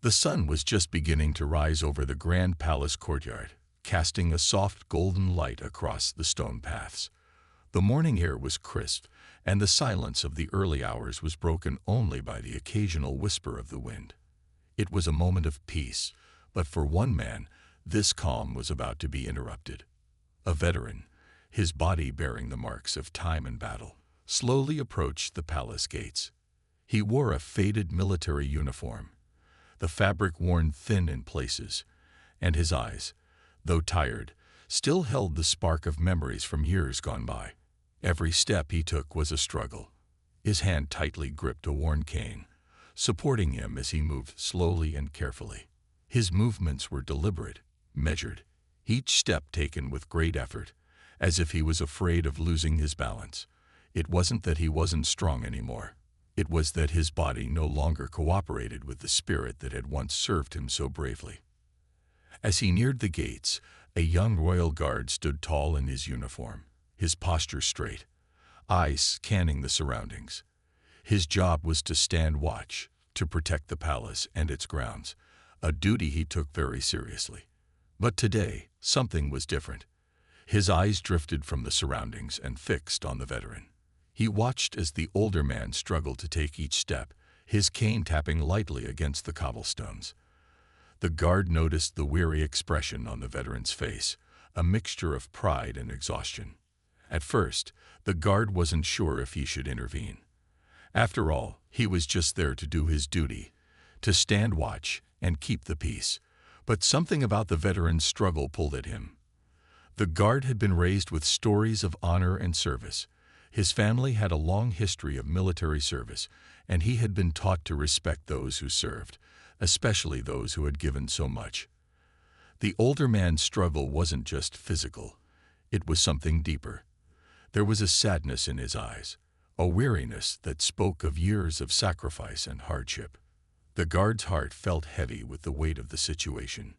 The sun was just beginning to rise over the grand palace courtyard, casting a soft golden light across the stone paths. The morning air was crisp, and the silence of the early hours was broken only by the occasional whisper of the wind. It was a moment of peace, but for one man, this calm was about to be interrupted. A veteran, his body bearing the marks of time and battle, slowly approached the palace gates. He wore a faded military uniform, the fabric worn thin in places, and his eyes, though tired, still held the spark of memories from years gone by. Every step he took was a struggle. His hand tightly gripped a worn cane, supporting him as he moved slowly and carefully. His movements were deliberate, measured, each step taken with great effort, as if he was afraid of losing his balance. It wasn't that he wasn't strong anymore. It was that his body no longer cooperated with the spirit that had once served him so bravely. As he neared the gates, a young royal guard stood tall in his uniform, his posture straight, eyes scanning the surroundings. His job was to stand watch, to protect the palace and its grounds, a duty he took very seriously. But today, something was different. His eyes drifted from the surroundings and fixed on the veteran. He watched as the older man struggled to take each step, his cane tapping lightly against the cobblestones. The guard noticed the weary expression on the veteran's face, a mixture of pride and exhaustion. At first, the guard wasn't sure if he should intervene. After all, he was just there to do his duty, to stand watch and keep the peace. But something about the veteran's struggle pulled at him. The guard had been raised with stories of honor and service. His family had a long history of military service, and he had been taught to respect those who served, especially those who had given so much. The older man's struggle wasn't just physical. It was something deeper. There was a sadness in his eyes, a weariness that spoke of years of sacrifice and hardship. The guard's heart felt heavy with the weight of the situation.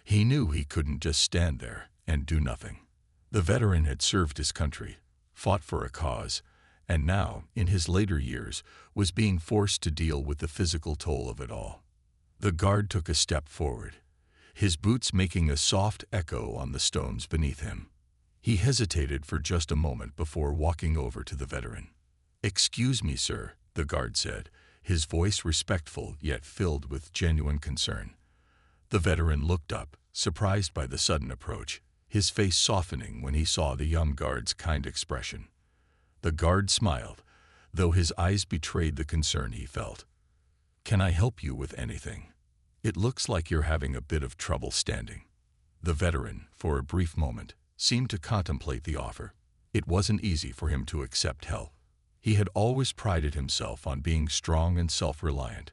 He knew he couldn't just stand there and do nothing. The veteran had served his country, fought for a cause, and now, in his later years, was being forced to deal with the physical toll of it all. The guard took a step forward, his boots making a soft echo on the stones beneath him. He hesitated for just a moment before walking over to the veteran. "Excuse me, sir," the guard said, his voice respectful yet filled with genuine concern. The veteran looked up, surprised by the sudden approach, his face softening when he saw the young guard's kind expression. The guard smiled, though his eyes betrayed the concern he felt. "Can I help you with anything? It looks like you're having a bit of trouble standing." The veteran, for a brief moment, seemed to contemplate the offer. It wasn't easy for him to accept help. He had always prided himself on being strong and self-reliant.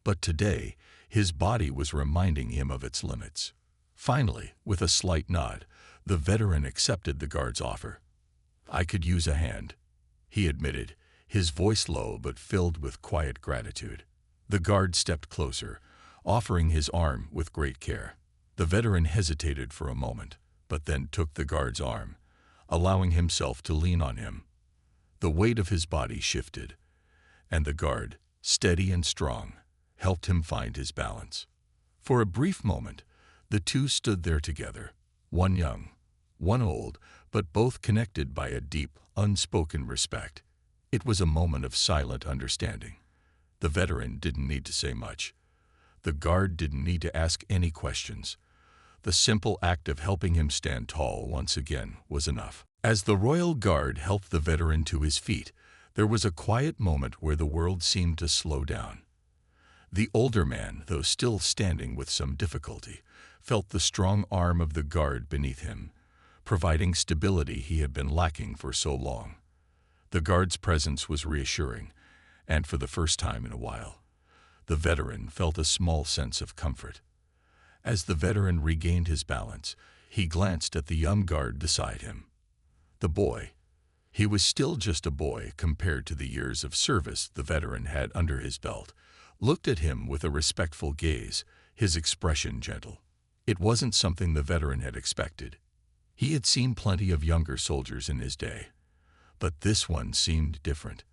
But today, his body was reminding him of its limits. Finally, with a slight nod, the veteran accepted the guard's offer. "I could use a hand," he admitted, his voice low but filled with quiet gratitude. The guard stepped closer, offering his arm with great care. The veteran hesitated for a moment, but then took the guard's arm, allowing himself to lean on him. The weight of his body shifted, and the guard, steady and strong, helped him find his balance. For a brief moment, the two stood there together, one young, one old, but both connected by a deep, unspoken respect. It was a moment of silent understanding. The veteran didn't need to say much. The guard didn't need to ask any questions. The simple act of helping him stand tall once again was enough. As the royal guard helped the veteran to his feet, there was a quiet moment where the world seemed to slow down. The older man, though still standing with some difficulty, felt the strong arm of the guard beneath him, providing stability he had been lacking for so long. The guard's presence was reassuring, and for the first time in a while, the veteran felt a small sense of comfort. As the veteran regained his balance, he glanced at the young guard beside him. The boy. He was still just a boy compared to the years of service the veteran had under his belt, looked at him with a respectful gaze, his expression gentle. It wasn't something the veteran had expected. He had seen plenty of younger soldiers in his day, but this one seemed different.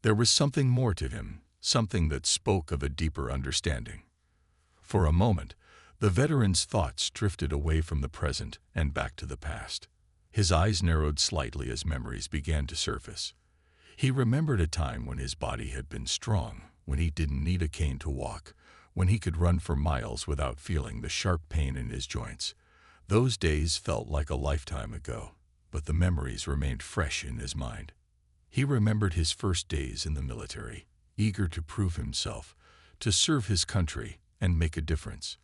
There was something more to him, something that spoke of a deeper understanding. For a moment, the veteran's thoughts drifted away from the present and back to the past. His eyes narrowed slightly as memories began to surface. He remembered a time when his body had been strong, when he didn't need a cane to walk, when he could run for miles without feeling the sharp pain in his joints. Those days felt like a lifetime ago, but the memories remained fresh in his mind. He remembered his first days in the military, eager to prove himself, to serve his country and make a difference.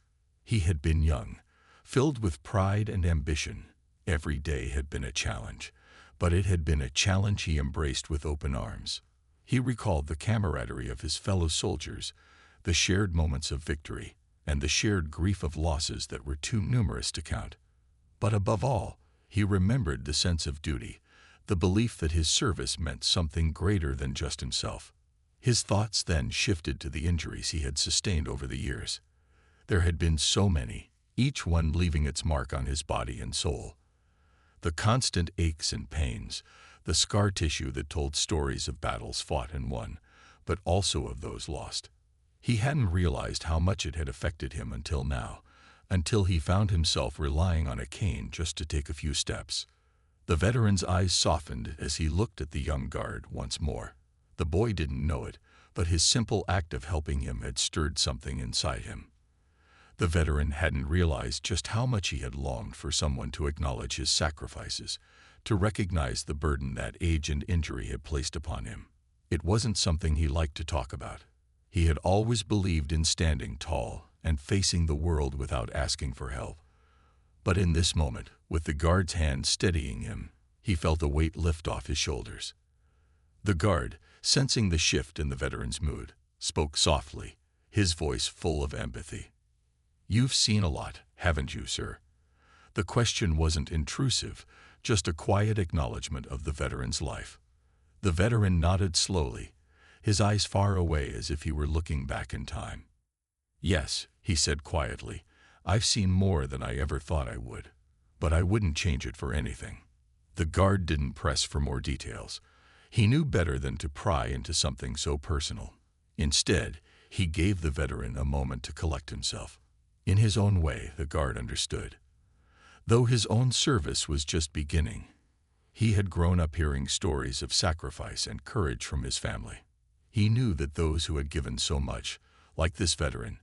He had been young, filled with pride and ambition. Every day had been a challenge, but it had been a challenge he embraced with open arms. He recalled the camaraderie of his fellow soldiers, the shared moments of victory, and the shared grief of losses that were too numerous to count. But above all, he remembered the sense of duty, the belief that his service meant something greater than just himself. His thoughts then shifted to the injuries he had sustained over the years. There had been so many, each one leaving its mark on his body and soul. The constant aches and pains, the scar tissue that told stories of battles fought and won, but also of those lost. He hadn't realized how much it had affected him until now, until he found himself relying on a cane just to take a few steps. The veteran's eyes softened as he looked at the young guard once more. The boy didn't know it, but his simple act of helping him had stirred something inside him. The veteran hadn't realized just how much he had longed for someone to acknowledge his sacrifices, to recognize the burden that age and injury had placed upon him. It wasn't something he liked to talk about. He had always believed in standing tall and facing the world without asking for help. But in this moment, with the guard's hand steadying him, he felt a weight lift off his shoulders. The guard, sensing the shift in the veteran's mood, spoke softly, his voice full of empathy. "You've seen a lot, haven't you, sir?" The question wasn't intrusive, just a quiet acknowledgement of the veteran's life. The veteran nodded slowly, his eyes far away as if he were looking back in time. "Yes," he said quietly, "I've seen more than I ever thought I would, but I wouldn't change it for anything." The guard didn't press for more details. He knew better than to pry into something so personal. Instead, he gave the veteran a moment to collect himself. In his own way, the guard understood. Though his own service was just beginning, he had grown up hearing stories of sacrifice and courage from his family. He knew that those who had given so much, like this veteran,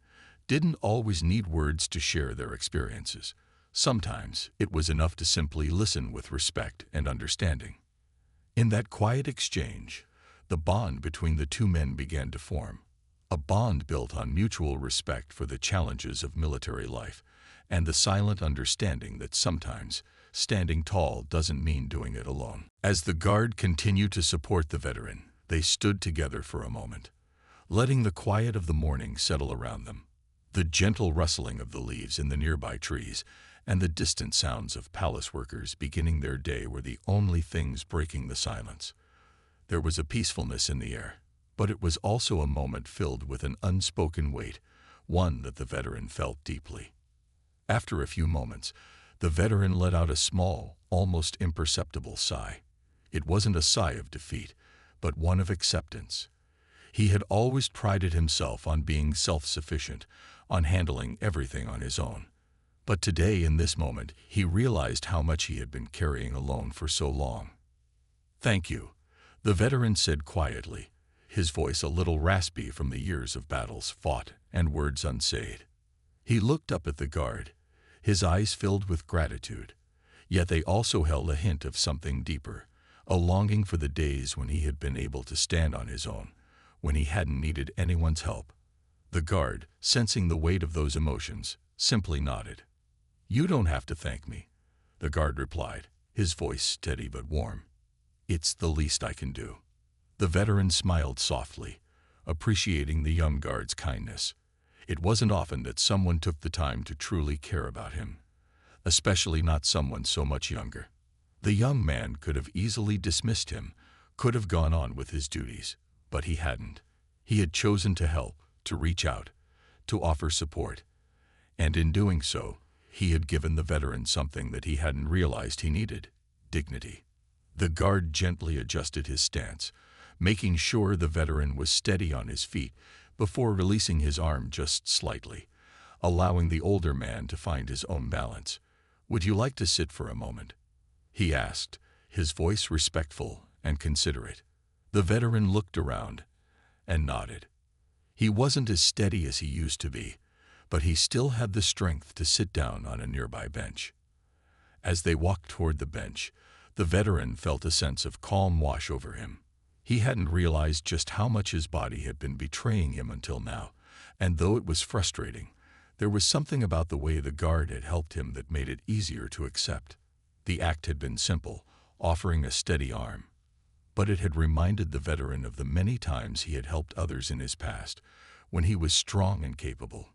didn't always need words to share their experiences. Sometimes it was enough to simply listen with respect and understanding. In that quiet exchange, the bond between the two men began to form. A bond built on mutual respect for the challenges of military life and the silent understanding that sometimes standing tall doesn't mean doing it alone. As the guard continued to support the veteran, they stood together for a moment, letting the quiet of the morning settle around them. The gentle rustling of the leaves in the nearby trees and the distant sounds of palace workers beginning their day were the only things breaking the silence. There was a peacefulness in the air, but it was also a moment filled with an unspoken weight, one that the veteran felt deeply. After a few moments, the veteran let out a small, almost imperceptible sigh. It wasn't a sigh of defeat, but one of acceptance. He had always prided himself on being self-sufficient, on handling everything on his own. But today, in this moment, he realized how much he had been carrying alone for so long. "Thank you," the veteran said quietly, his voice a little raspy from the years of battles fought and words unsayed. He looked up at the guard, his eyes filled with gratitude, yet they also held a hint of something deeper, a longing for the days when he had been able to stand on his own, when he hadn't needed anyone's help. The guard, sensing the weight of those emotions, simply nodded. "You don't have to thank me," the guard replied, his voice steady but warm. "It's the least I can do." The veteran smiled softly, appreciating the young guard's kindness. It wasn't often that someone took the time to truly care about him, especially not someone so much younger. The young man could have easily dismissed him, could have gone on with his duties, but he hadn't. He had chosen to help, to reach out, to offer support, and in doing so, he had given the veteran something that he hadn't realized he needed: dignity. The guard gently adjusted his stance, making sure the veteran was steady on his feet before releasing his arm just slightly, allowing the older man to find his own balance. "Would you like to sit for a moment?" he asked, his voice respectful and considerate. The veteran looked around and nodded. He wasn't as steady as he used to be, but he still had the strength to sit down on a nearby bench. As they walked toward the bench, the veteran felt a sense of calm wash over him. He hadn't realized just how much his body had been betraying him until now, and though it was frustrating, there was something about the way the guard had helped him that made it easier to accept. The act had been simple, offering a steady arm, but it had reminded the veteran of the many times he had helped others in his past, when he was strong and capable.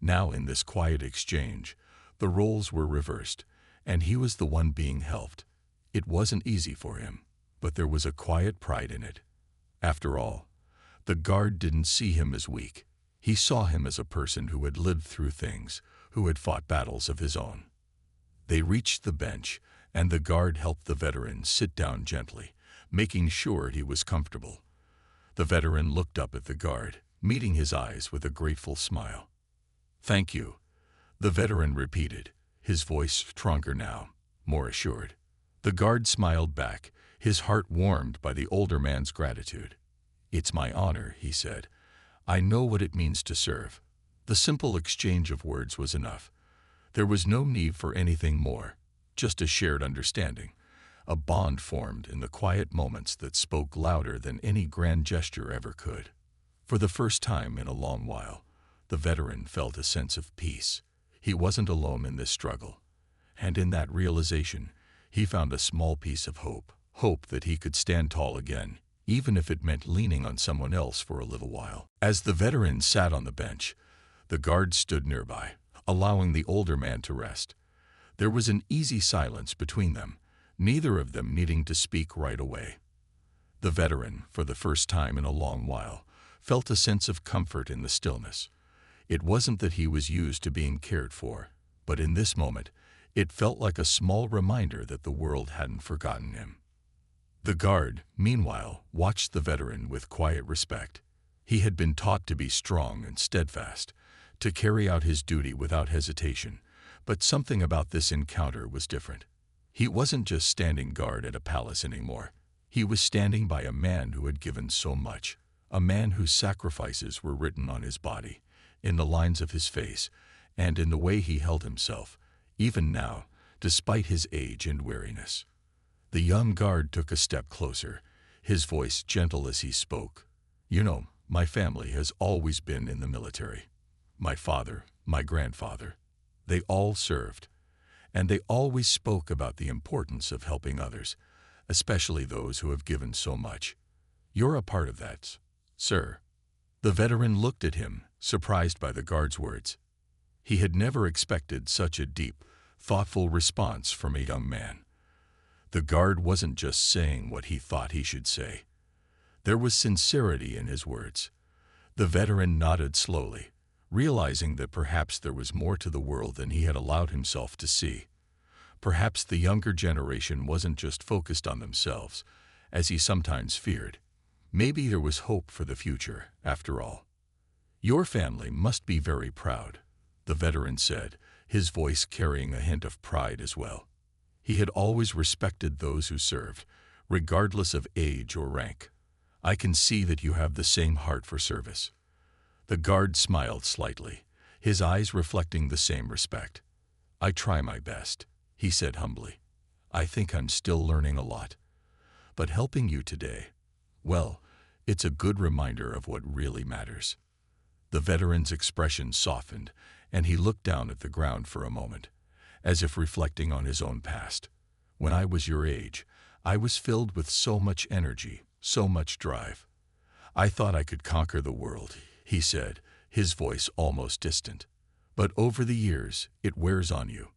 Now, in this quiet exchange, the roles were reversed, and he was the one being helped. It wasn't easy for him, but there was a quiet pride in it. After all, the guard didn't see him as weak. He saw him as a person who had lived through things, who had fought battles of his own. They reached the bench, and the guard helped the veteran sit down gently, making sure he was comfortable. The veteran looked up at the guard, meeting his eyes with a grateful smile. "Thank you," the veteran repeated, his voice stronger now, more assured. The guard smiled back, his heart warmed by the older man's gratitude. "It's my honor," he said. "I know what it means to serve." The simple exchange of words was enough. There was no need for anything more, just a shared understanding, a bond formed in the quiet moments that spoke louder than any grand gesture ever could. For the first time in a long while, the veteran felt a sense of peace. He wasn't alone in this struggle, and in that realization, he found a small piece of hope that he could stand tall again, even if it meant leaning on someone else for a little while. As the veteran sat on the bench, the guard stood nearby, allowing the older man to rest. There was an easy silence between them, neither of them needing to speak right away. The veteran, for the first time in a long while, felt a sense of comfort in the stillness. It wasn't that he was used to being cared for, but in this moment, it felt like a small reminder that the world hadn't forgotten him. The guard, meanwhile, watched the veteran with quiet respect. He had been taught to be strong and steadfast, to carry out his duty without hesitation, but something about this encounter was different. He wasn't just standing guard at a palace anymore. He was standing by a man who had given so much, a man whose sacrifices were written on his body, in the lines of his face, and in the way he held himself, even now, despite his age and weariness. The young guard took a step closer, his voice gentle as he spoke. "You know, my family has always been in the military. My father, my grandfather, they all served, and they always spoke about the importance of helping others, especially those who have given so much. You're a part of that, sir." The veteran looked at him, surprised by the guard's words. He had never expected such a deep, thoughtful response from a young man. The guard wasn't just saying what he thought he should say. There was sincerity in his words. The veteran nodded slowly, realizing that perhaps there was more to the world than he had allowed himself to see. Perhaps the younger generation wasn't just focused on themselves, as he sometimes feared. Maybe there was hope for the future, after all. "Your family must be very proud," the veteran said, his voice carrying a hint of pride as well. He had always respected those who served, regardless of age or rank. "I can see that you have the same heart for service." The guard smiled slightly, his eyes reflecting the same respect. "I try my best," he said humbly. "I think I'm still learning a lot. But helping you today, well, it's a good reminder of what really matters." The veteran's expression softened, and he looked down at the ground for a moment, as if reflecting on his own past. "When I was your age, I was filled with so much energy, so much drive. I thought I could conquer the world," he said, his voice almost distant. "But over the years, it wears on you.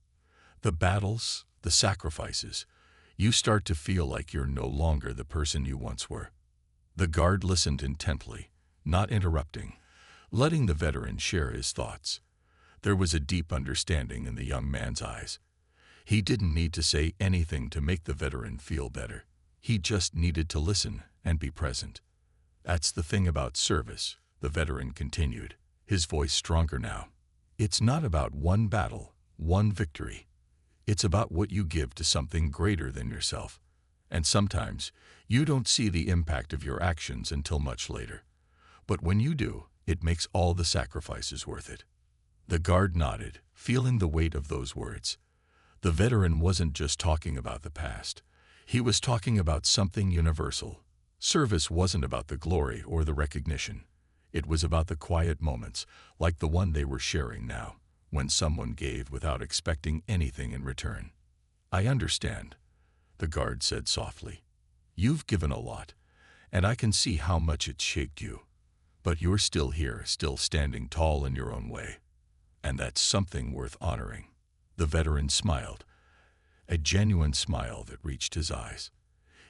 The battles, the sacrifices, you start to feel like you're no longer the person you once were." The guard listened intently, not interrupting, letting the veteran share his thoughts. There was a deep understanding in the young man's eyes. He didn't need to say anything to make the veteran feel better. He just needed to listen and be present. "That's the thing about service," the veteran continued, his voice stronger now. It's not about one battle, one victory. It's about what you give to something greater than yourself. And sometimes, you don't see the impact of your actions until much later. But when you do, it makes all the sacrifices worth it. The guard nodded, feeling the weight of those words. The veteran wasn't just talking about the past. He was talking about something universal. Service wasn't about the glory or the recognition. It was about the quiet moments, like the one they were sharing now, when someone gave without expecting anything in return. "I understand," the guard said softly. "You've given a lot, and I can see how much it's shaped you. But you're still here, still standing tall in your own way. And that's something worth honoring." The veteran smiled, a genuine smile that reached his eyes.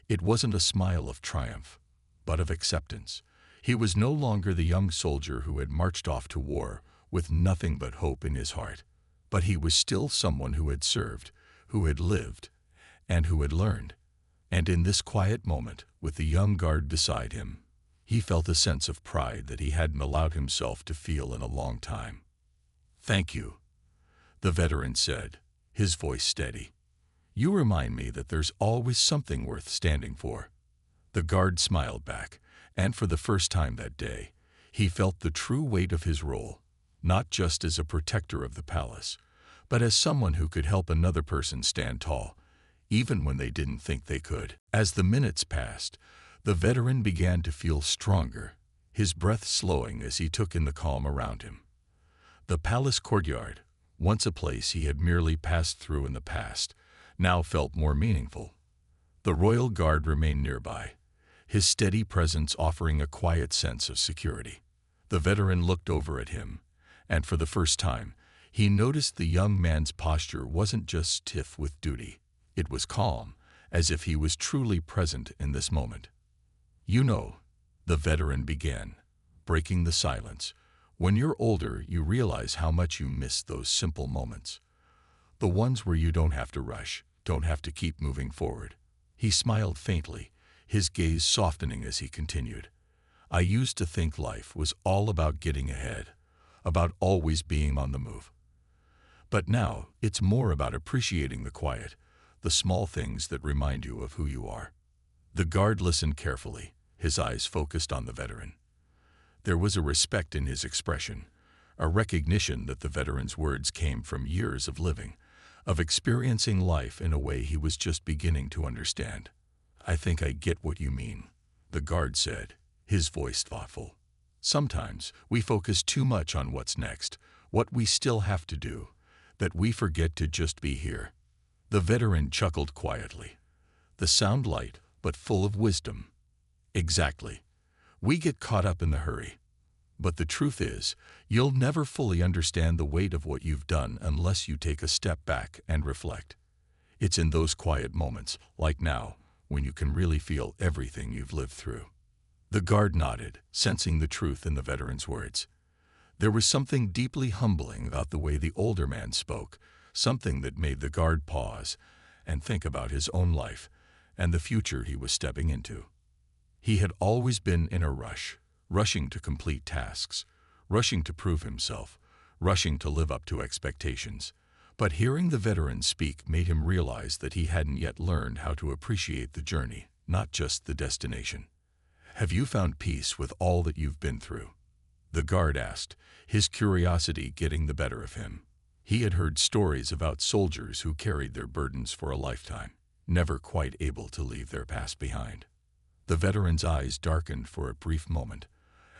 It wasn't a smile of triumph, but of acceptance. He was no longer the young soldier who had marched off to war with nothing but hope in his heart. But he was still someone who had served, who had lived, and who had learned. And in this quiet moment, with the young guard beside him, he felt a sense of pride that he hadn't allowed himself to feel in a long time. "Thank you," the veteran said, his voice steady. "You remind me that there's always something worth standing for." The guard smiled back, and for the first time that day, he felt the true weight of his role, not just as a protector of the palace, but as someone who could help another person stand tall, even when they didn't think they could. As the minutes passed, the veteran began to feel stronger, his breath slowing as he took in the calm around him. The palace courtyard, once a place he had merely passed through in the past, now felt more meaningful. The royal guard remained nearby, his steady presence offering a quiet sense of security. The veteran looked over at him, and for the first time, he noticed the young man's posture wasn't just stiff with duty. It was calm, as if he was truly present in this moment. "You know," the veteran began, breaking the silence, "when you're older, you realize how much you miss those simple moments. The ones where you don't have to rush, don't have to keep moving forward." He smiled faintly, his gaze softening as he continued. "I used to think life was all about getting ahead, about always being on the move. But now, it's more about appreciating the quiet, the small things that remind you of who you are." The guard listened carefully, his eyes focused on the veteran. There was a respect in his expression, a recognition that the veteran's words came from years of living, of experiencing life in a way he was just beginning to understand. "I think I get what you mean," the guard said, his voice thoughtful. "Sometimes we focus too much on what's next, what we still have to do, that we forget to just be here." The veteran chuckled quietly, the sound light but full of wisdom. "Exactly. We get caught up in the hurry. But the truth is, you'll never fully understand the weight of what you've done unless you take a step back and reflect. It's in those quiet moments, like now, when you can really feel everything you've lived through." The guard nodded, sensing the truth in the veteran's words. There was something deeply humbling about the way the older man spoke, something that made the guard pause and think about his own life and the future he was stepping into. He had always been in a rush, rushing to complete tasks, rushing to prove himself, rushing to live up to expectations. But hearing the veteran speak made him realize that he hadn't yet learned how to appreciate the journey, not just the destination. "Have you found peace with all that you've been through?" the guard asked, his curiosity getting the better of him. He had heard stories about soldiers who carried their burdens for a lifetime, never quite able to leave their past behind. The veteran's eyes darkened for a brief moment,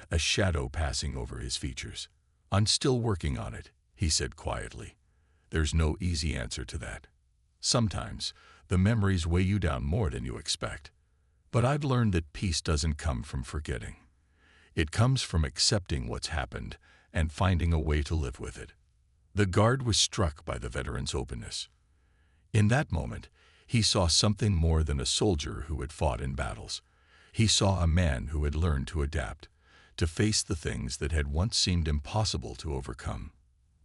a shadow passing over his features. "I'm still working on it," he said quietly. "There's no easy answer to that. Sometimes, the memories weigh you down more than you expect. But I've learned that peace doesn't come from forgetting. It comes from accepting what's happened and finding a way to live with it." The guard was struck by the veteran's openness. In that moment, he saw something more than a soldier who had fought in battles. He saw a man who had learned to adapt, to face the things that had once seemed impossible to overcome.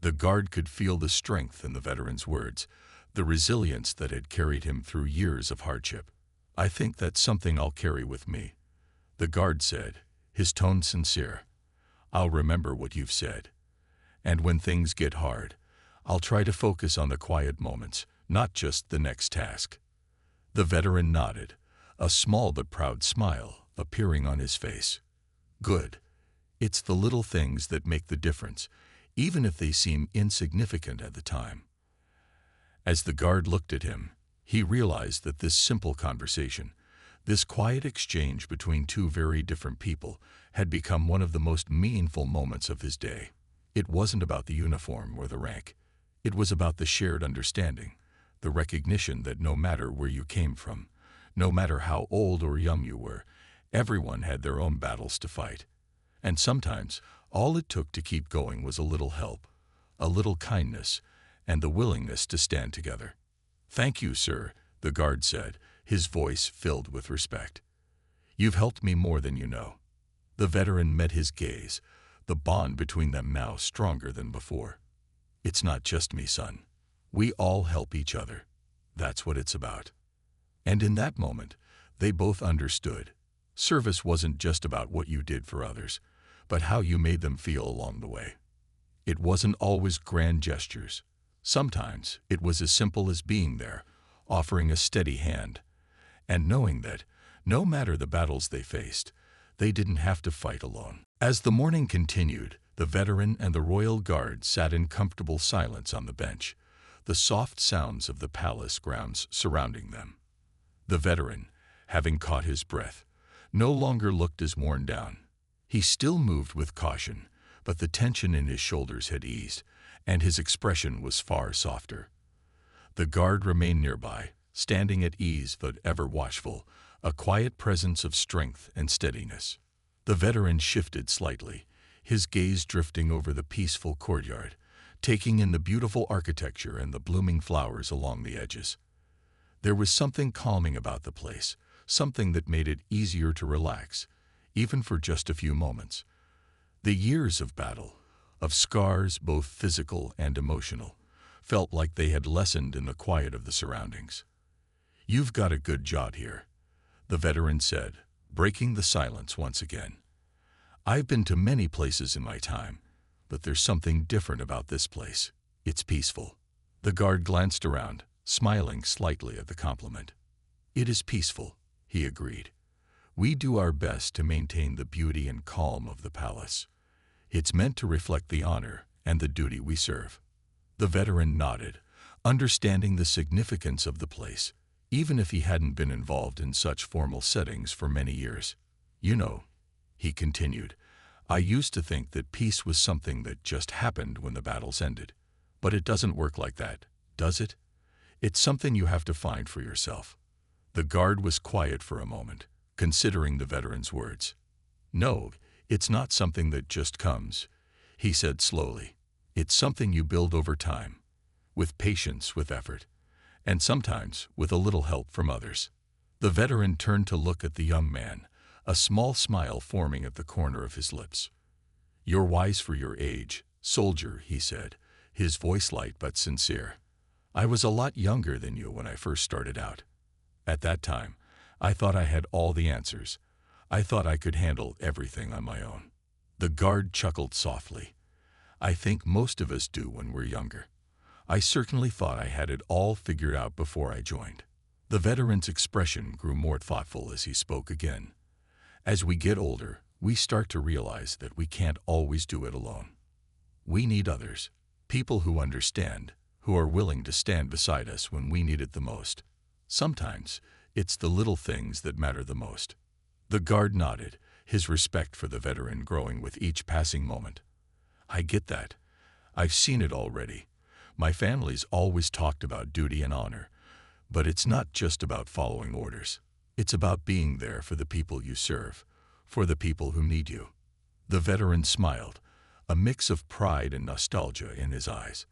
The guard could feel the strength in the veteran's words, the resilience that had carried him through years of hardship. "I think that's something I'll carry with me," the guard said, his tone sincere. "I'll remember what you've said. And when things get hard, I'll try to focus on the quiet moments, not just the next task." The veteran nodded, a small but proud smile appearing on his face. "Good. It's the little things that make the difference, even if they seem insignificant at the time." As the guard looked at him, he realized that this simple conversation, this quiet exchange between two very different people, had become one of the most meaningful moments of his day. It wasn't about the uniform or the rank. It was about the shared understanding, the recognition that no matter where you came from, no matter how old or young you were, everyone had their own battles to fight. And sometimes, all it took to keep going was a little help, a little kindness, and the willingness to stand together. "Thank you, sir," the guard said, his voice filled with respect. "You've helped me more than you know." The veteran met his gaze, the bond between them now stronger than before. "It's not just me, son. We all help each other. That's what it's about." And in that moment, they both understood. Service wasn't just about what you did for others, but how you made them feel along the way. It wasn't always grand gestures. Sometimes it was as simple as being there, offering a steady hand, and knowing that, no matter the battles they faced, they didn't have to fight alone. As the morning continued, the veteran and the royal guard sat in comfortable silence on the bench, the soft sounds of the palace grounds surrounding them. The veteran, having caught his breath, no longer looked as worn down. He still moved with caution, but the tension in his shoulders had eased, and his expression was far softer. The guard remained nearby, standing at ease but ever watchful, a quiet presence of strength and steadiness. The veteran shifted slightly, his gaze drifting over the peaceful courtyard, taking in the beautiful architecture and the blooming flowers along the edges. There was something calming about the place, something that made it easier to relax, even for just a few moments. The years of battle, of scars both physical and emotional, felt like they had lessened in the quiet of the surroundings. "You've got a good job here," the veteran said, breaking the silence once again. "I've been to many places in my time, but there's something different about this place. It's peaceful." The guard glanced around, smiling slightly at the compliment. "It is peaceful," he agreed. "We do our best to maintain the beauty and calm of the palace. It's meant to reflect the honor and the duty we serve." The veteran nodded, understanding the significance of the place, even if he hadn't been involved in such formal settings for many years. "You know," he continued, "I used to think that peace was something that just happened when the battles ended. But it doesn't work like that, does it? It's something you have to find for yourself." The guard was quiet for a moment, considering the veteran's words. "No, it's not something that just comes," he said slowly. "It's something you build over time, with patience, with effort, and sometimes with a little help from others." The veteran turned to look at the young man, a small smile forming at the corner of his lips. "You're wise for your age, soldier," he said, his voice light but sincere. "I was a lot younger than you when I first started out. At that time, I thought I had all the answers. I thought I could handle everything on my own." The guard chuckled softly. "I think most of us do when we're younger. I certainly thought I had it all figured out before I joined." The veteran's expression grew more thoughtful as he spoke again. "As we get older, we start to realize that we can't always do it alone. We need others, people who understand, who are willing to stand beside us when we need it the most. Sometimes, it's the little things that matter the most." The guard nodded, his respect for the veteran growing with each passing moment. "I get that. I've seen it already. My family's always talked about duty and honor, but it's not just about following orders. It's about being there for the people you serve, for the people who need you." The veteran smiled, a mix of pride and nostalgia in his eyes.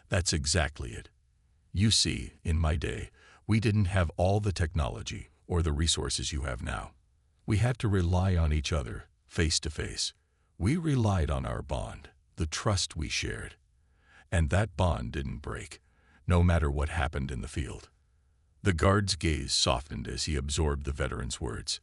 "That's exactly it. You see, in my day, we didn't have all the technology or the resources you have now. We had to rely on each other, face to face. We relied on our bond, the trust we shared. And that bond didn't break, no matter what happened in the field." The guard's gaze softened as he absorbed the veteran's words.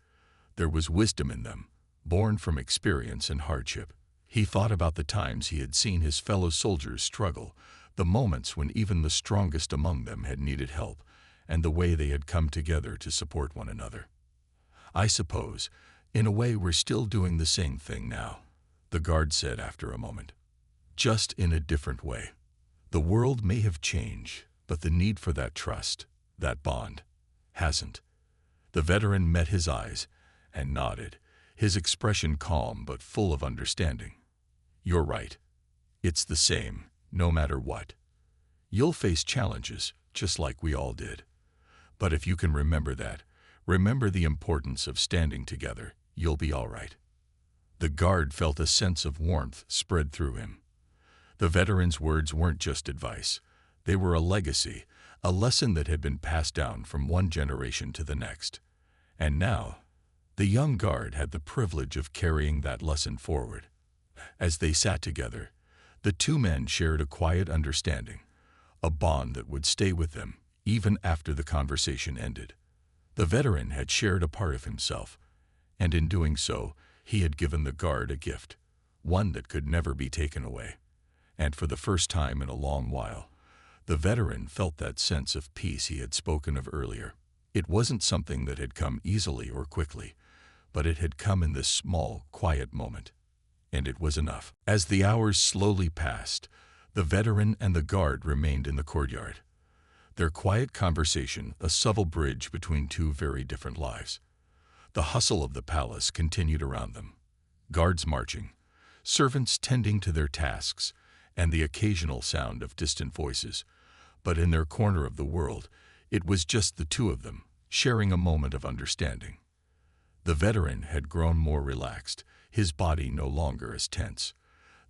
There was wisdom in them, born from experience and hardship. He thought about the times he had seen his fellow soldiers struggle, the moments when even the strongest among them had needed help, and the way they had come together to support one another. "I suppose, in a way, we're still doing the same thing now," the guard said after a moment. "Just in a different way. The world may have changed, but the need for that trust, that bond, hasn't." The veteran met his eyes and nodded, his expression calm but full of understanding. "You're right. It's the same, no matter what. You'll face challenges, just like we all did. But if you can remember that, remember the importance of standing together, you'll be all right." The guard felt a sense of warmth spread through him. The veteran's words weren't just advice. They were a legacy, a lesson that had been passed down from one generation to the next. And now, the young guard had the privilege of carrying that lesson forward. As they sat together, the two men shared a quiet understanding, a bond that would stay with them even after the conversation ended. The veteran had shared a part of himself, and in doing so, he had given the guard a gift, one that could never be taken away. And for the first time in a long while, the veteran felt that sense of peace he had spoken of earlier. It wasn't something that had come easily or quickly, but it had come in this small, quiet moment. And it was enough. As the hours slowly passed, the veteran and the guard remained in the courtyard. Their quiet conversation, a subtle bridge between two very different lives. The hustle of the palace continued around them. Guards marching, servants tending to their tasks, and the occasional sound of distant voices. But in their corner of the world, it was just the two of them, sharing a moment of understanding. The veteran had grown more relaxed, his body no longer as tense.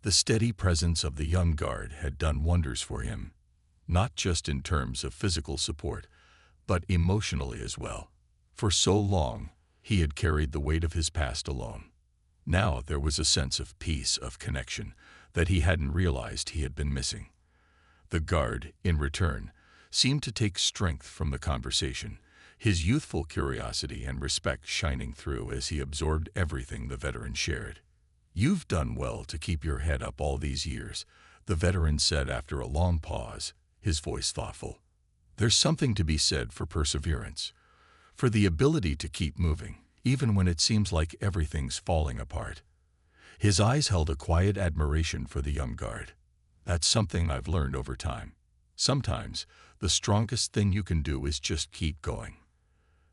The steady presence of the young guard had done wonders for him, not just in terms of physical support, but emotionally as well. For so long, he had carried the weight of his past alone. Now there was a sense of peace, of connection, that he hadn't realized he had been missing. The guard, in return, seemed to take strength from the conversation, his youthful curiosity and respect shining through as he absorbed everything the veteran shared. "You've done well to keep your head up all these years," the veteran said after a long pause, his voice thoughtful. "There's something to be said for perseverance, for the ability to keep moving, even when it seems like everything's falling apart." His eyes held a quiet admiration for the young guard. "That's something I've learned over time. Sometimes, the strongest thing you can do is just keep going."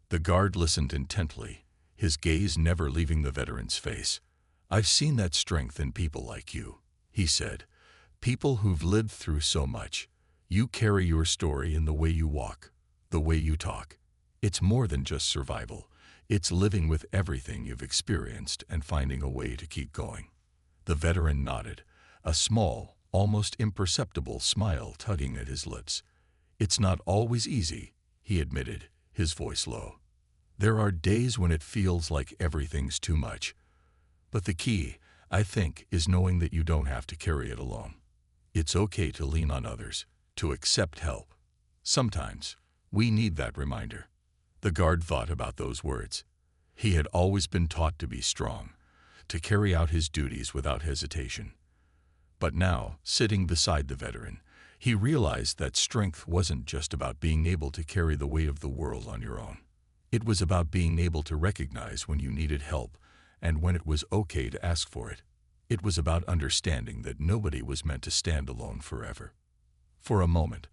The guard listened intently, his gaze never leaving the veteran's face. "I've seen that strength in people like you," he said. "People who've lived through so much. You carry your story in the way you walk, the way you talk. It's more than just survival. It's living with everything you've experienced and finding a way to keep going." The veteran nodded, a small, almost imperceptible smile tugging at his lips. "It's not always easy," he admitted, his voice low. "There are days when it feels like everything's too much. But the key, I think, is knowing that you don't have to carry it alone. It's okay to lean on others, to accept help. Sometimes, we need that reminder." The guard thought about those words. He had always been taught to be strong, to carry out his duties without hesitation. But now, sitting beside the veteran, he realized that strength wasn't just about being able to carry the weight of the world on your own. It was about being able to recognize when you needed help and when it was okay to ask for it. It was about understanding that nobody was meant to stand alone forever. For a moment,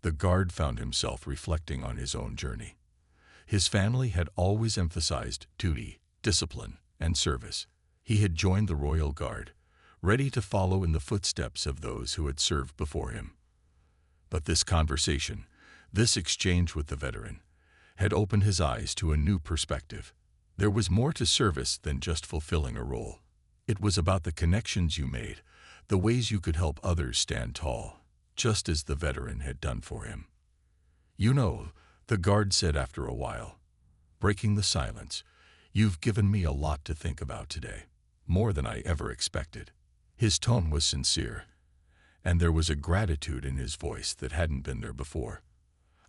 the guard found himself reflecting on his own journey. His family had always emphasized duty, discipline, and service. He had joined the Royal Guard, ready to follow in the footsteps of those who had served before him. But this conversation, this exchange with the veteran, had opened his eyes to a new perspective. There was more to service than just fulfilling a role. It was about the connections you made, the ways you could help others stand tall, just as the veteran had done for him. "You know," the guard said after a while, breaking the silence, "you've given me a lot to think about today, more than I ever expected." His tone was sincere, and there was a gratitude in his voice that hadn't been there before.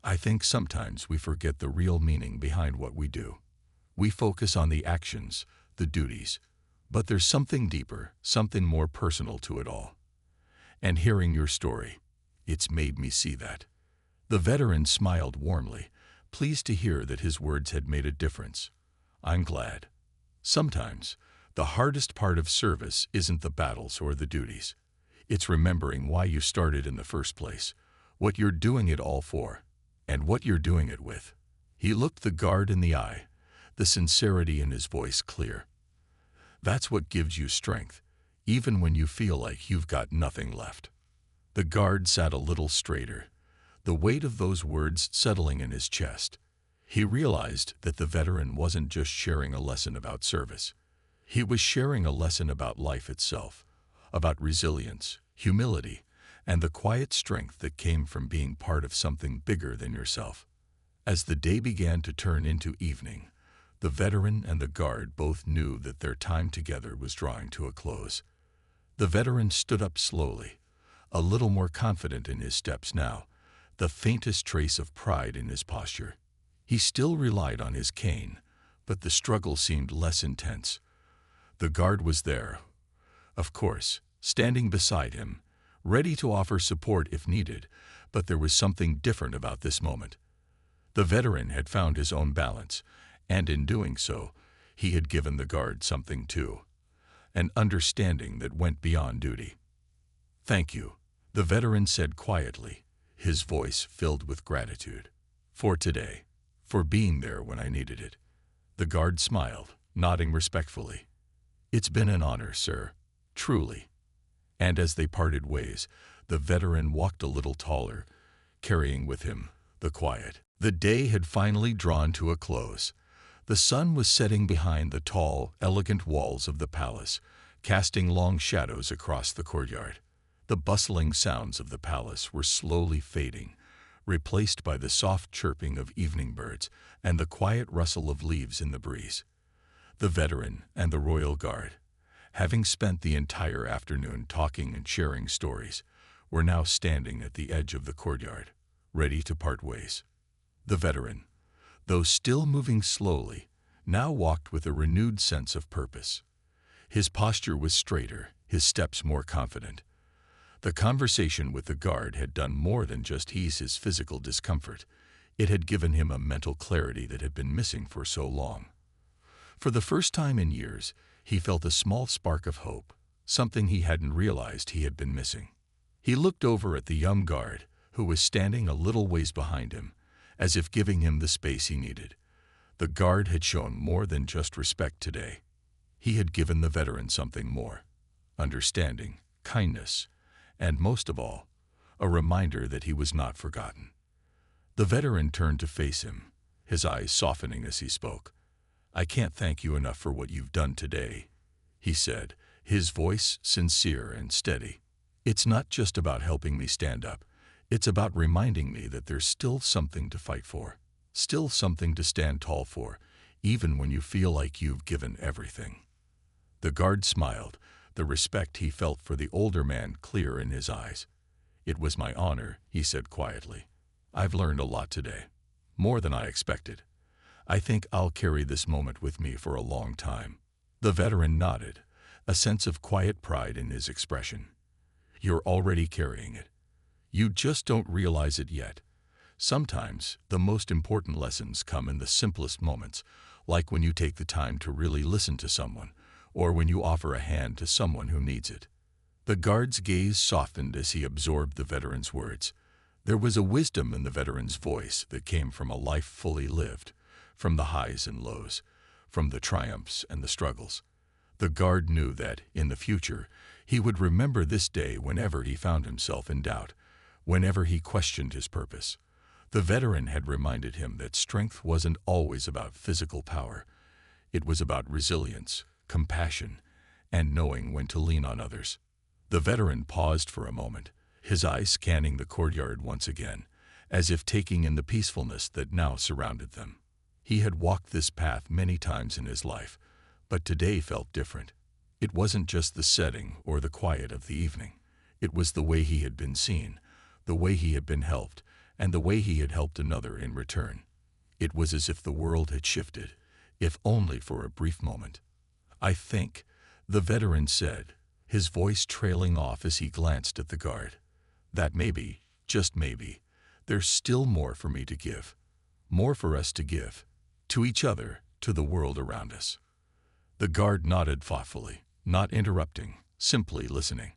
"I think sometimes we forget the real meaning behind what we do. We focus on the actions, the duties, But there's something deeper, something more personal to it all. And hearing your story, it's made me see that. The veteran smiled warmly, pleased to hear that his words had made a difference. I'm glad. Sometimes, the hardest part of service isn't the battles or the duties. It's remembering why you started in the first place, what you're doing it all for, and what you're doing it with. He looked the guard in the eye, the sincerity in his voice clear. That's what gives you strength, even when you feel like you've got nothing left. The guard sat a little straighter, the weight of those words settling in his chest. He realized that the veteran wasn't just sharing a lesson about service. He was sharing a lesson about life itself, about resilience, humility, and the quiet strength that came from being part of something bigger than yourself. As the day began to turn into evening, the veteran and the guard both knew that their time together was drawing to a close. The veteran stood up slowly, a little more confident in his steps now, the faintest trace of pride in his posture. He still relied on his cane, but the struggle seemed less intense. The guard was there, of course, standing beside him, ready to offer support if needed, but there was something different about this moment. The veteran had found his own balance, and in doing so, he had given the guard something too, an understanding that went beyond duty. Thank you, the veteran said quietly, his voice filled with gratitude. For today, for being there when I needed it. The guard smiled, nodding respectfully. It's been an honor, sir, truly. And as they parted ways, the veteran walked a little taller, carrying with him the quiet. The day had finally drawn to a close. The sun was setting behind the tall, elegant walls of the palace, casting long shadows across the courtyard. The bustling sounds of the palace were slowly fading, replaced by the soft chirping of evening birds and the quiet rustle of leaves in the breeze. The veteran and the royal guard, having spent the entire afternoon talking and sharing stories, were now standing at the edge of the courtyard, ready to part ways. The veteran, though still moving slowly, now walked with a renewed sense of purpose. His posture was straighter, his steps more confident. The conversation with the guard had done more than just ease his physical discomfort. It had given him a mental clarity that had been missing for so long. For the first time in years, he felt a small spark of hope, something he hadn't realized he had been missing. He looked over at the young guard, who was standing a little ways behind him, as if giving him the space he needed. The guard had shown more than just respect today. He had given the veteran something more: understanding, kindness, and most of all, a reminder that he was not forgotten. The veteran turned to face him, his eyes softening as he spoke. I can't thank you enough for what you've done today, he said, his voice sincere and steady. It's not just about helping me stand up. It's about reminding me that there's still something to fight for, still something to stand tall for, even when you feel like you've given everything. The guard smiled, the respect he felt for the older man clear in his eyes. It was my honor, he said quietly. I've learned a lot today, more than I expected. I think I'll carry this moment with me for a long time. The veteran nodded, a sense of quiet pride in his expression. You're already carrying it. You just don't realize it yet. Sometimes the most important lessons come in the simplest moments, like when you take the time to really listen to someone, or when you offer a hand to someone who needs it. The guard's gaze softened as he absorbed the veteran's words. There was a wisdom in the veteran's voice that came from a life fully lived, from the highs and lows, from the triumphs and the struggles. The guard knew that, in the future, he would remember this day whenever he found himself in doubt, whenever he questioned his purpose. The veteran had reminded him that strength wasn't always about physical power. It was about resilience, compassion, and knowing when to lean on others. The veteran paused for a moment, his eyes scanning the courtyard once again, as if taking in the peacefulness that now surrounded them. He had walked this path many times in his life, but today felt different. It wasn't just the setting or the quiet of the evening. It was the way he had been seen, the way he had been helped, and the way he had helped another in return. It was as if the world had shifted, if only for a brief moment. I think the veteran said, his voice trailing off as he glanced at the guard. That maybe, just maybe, there's still more for me to give. More for us to give. To each other, to the world around us. The guard nodded thoughtfully, not interrupting, simply listening.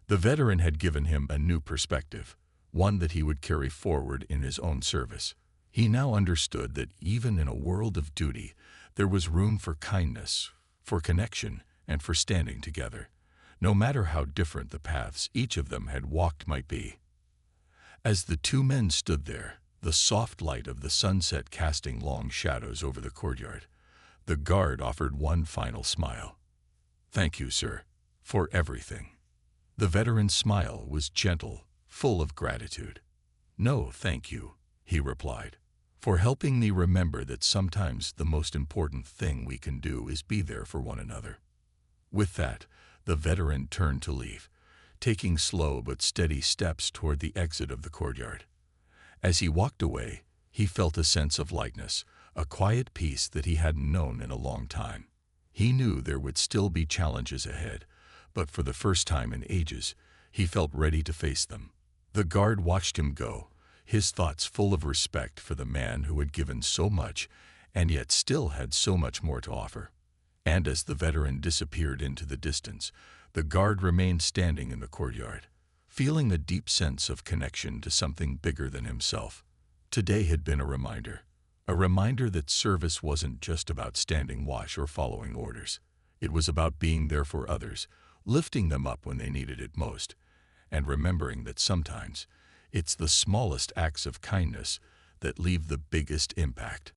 The veteran had given him a new perspective, one that he would carry forward in his own service. He now understood that even in a world of duty, there was room for kindness, for connection, and for standing together, no matter how different the paths each of them had walked might be. As the two men stood there, the soft light of the sunset casting long shadows over the courtyard, the guard offered one final smile. "Thank you, sir, for everything." The veteran's smile was gentle, full of gratitude. "No, thank you," he replied, "for helping me remember that sometimes the most important thing we can do is be there for one another." With that, the veteran turned to leave, taking slow but steady steps toward the exit of the courtyard. As he walked away, he felt a sense of lightness, a quiet peace that he hadn't known in a long time. He knew there would still be challenges ahead, but for the first time in ages, he felt ready to face them. The guard watched him go, his thoughts full of respect for the man who had given so much and yet still had so much more to offer. And as the veteran disappeared into the distance, the guard remained standing in the courtyard, feeling a deep sense of connection to something bigger than himself. Today had been a reminder that service wasn't just about standing watch or following orders. It was about being there for others, lifting them up when they needed it most, and remembering that sometimes it's the smallest acts of kindness that leave the biggest impact.